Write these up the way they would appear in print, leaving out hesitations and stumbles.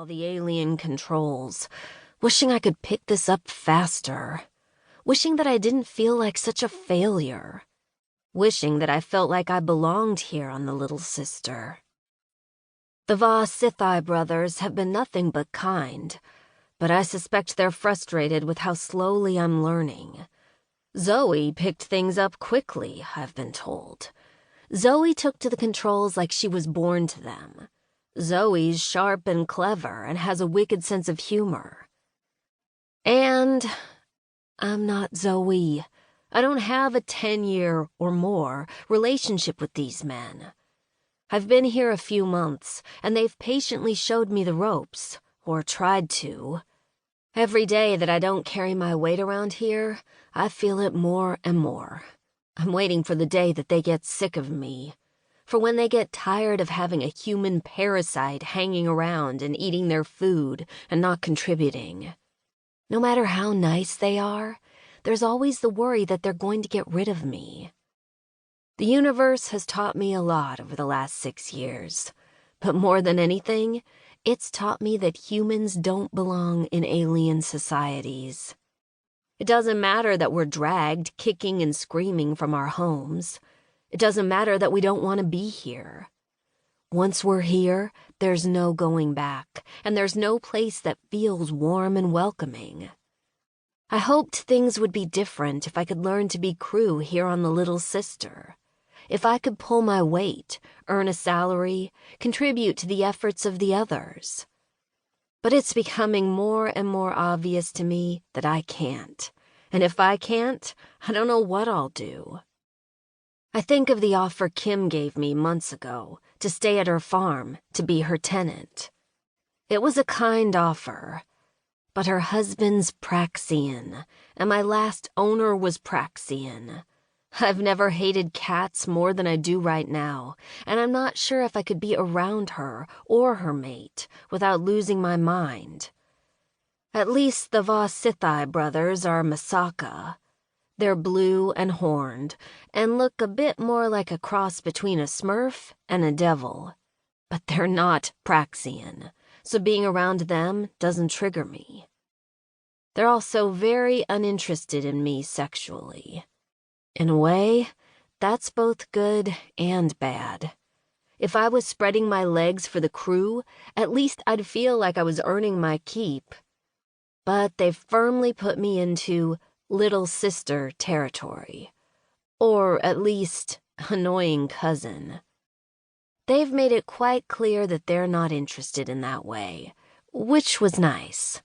all the alien controls, wishing I could pick this up faster, wishing that I didn't feel like such a failure, wishing that I felt like I belonged here on the Little Sister. The Va-Sithai brothers have been nothing but kind, but I suspect they're frustrated with how slowly I'm learning. Zoe picked things up quickly, I've been told. Zoe took to the controls like she was born to them. Zoe's sharp and clever and has a wicked sense of humor. And I'm not Zoe. I don't have a 10-year or more relationship with these men. I've been here a few months, and they've patiently showed me the ropes, or tried to. Every day that I don't carry my weight around here, I feel it more and more. I'm waiting for the day that they get sick of me, for when they get tired of having a human parasite hanging around and eating their food and not contributing. No matter how nice they are, there's always the worry that they're going to get rid of me. The universe has taught me a lot over the last 6 years, but more than anything, it's taught me that humans don't belong in alien societies. It doesn't matter that we're dragged, kicking and screaming from our homes. It doesn't matter that we don't want to be here. Once we're here, there's no going back, and there's no place that feels warm and welcoming. I hoped things would be different if I could learn to be crew here on the Little Sister. If I could pull my weight, earn a salary, contribute to the efforts of the others. But it's becoming more and more obvious to me that I can't. And if I can't, I don't know what I'll do. I think of the offer Kim gave me months ago to stay at her farm, to be her tenant. It was a kind offer, but her husband's Praxian, and my last owner was Praxian. I've never hated cats more than I do right now, and I'm not sure if I could be around her or her mate without losing my mind. At least the Va-Sithai brothers are Masaka. They're blue and horned, and look a bit more like a cross between a Smurf and a devil. But they're not Praxian, so being around them doesn't trigger me. They're also very uninterested in me sexually. In a way, that's both good and bad. If I was spreading my legs for the crew, at least I'd feel like I was earning my keep. But they've firmly put me into Little Sister territory. Or at least, annoying cousin. They've made it quite clear that they're not interested in that way, which was nice.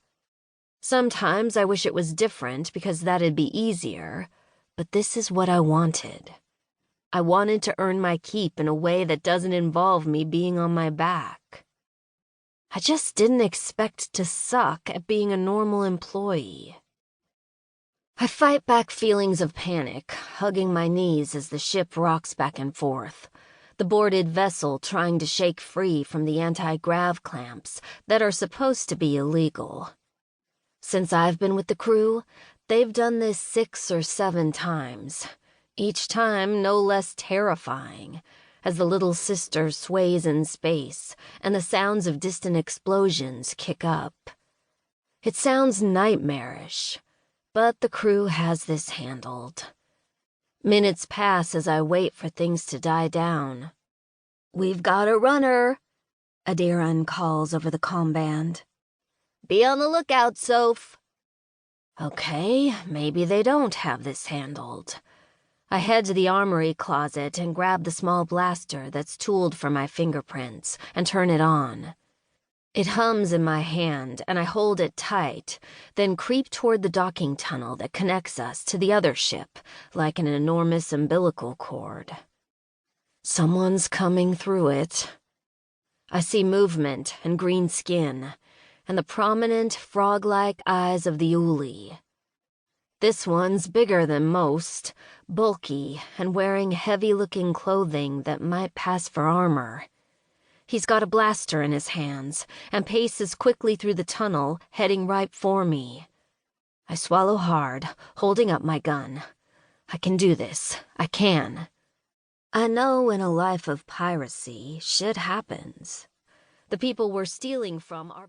Sometimes I wish it was different because that'd be easier. But this is what I wanted. I wanted to earn my keep in a way that doesn't involve me being on my back. I just didn't expect to suck at being a normal employee. I fight back feelings of panic, hugging my knees as the ship rocks back and forth, the boarded vessel trying to shake free from the anti-grav clamps that are supposed to be illegal. Since I've been with the crew, they've done this 6 or 7 times, each time no less terrifying, as the Little Sister sways in space and the sounds of distant explosions kick up. It sounds nightmarish, but the crew has this handled. Minutes pass as I wait for things to die down. "We've got a runner," Adiran calls over the comm band. "Be on the lookout, Soph." Okay, maybe they don't have this handled. I head to the armory closet and grab the small blaster that's tooled for my fingerprints and turn it on. It hums in my hand and I hold it tight, then creep toward the docking tunnel that connects us to the other ship like an enormous umbilical cord. Someone's coming through it. I see movement and green skin, and the prominent, frog-like eyes of the Uli. This one's bigger than most, bulky, and wearing heavy-looking clothing that might pass for armor. He's got a blaster in his hands, and paces quickly through the tunnel, heading right for me. I swallow hard, holding up my gun. I can do this. I can. I know in a life of piracy, shit happens. The people we're stealing from are...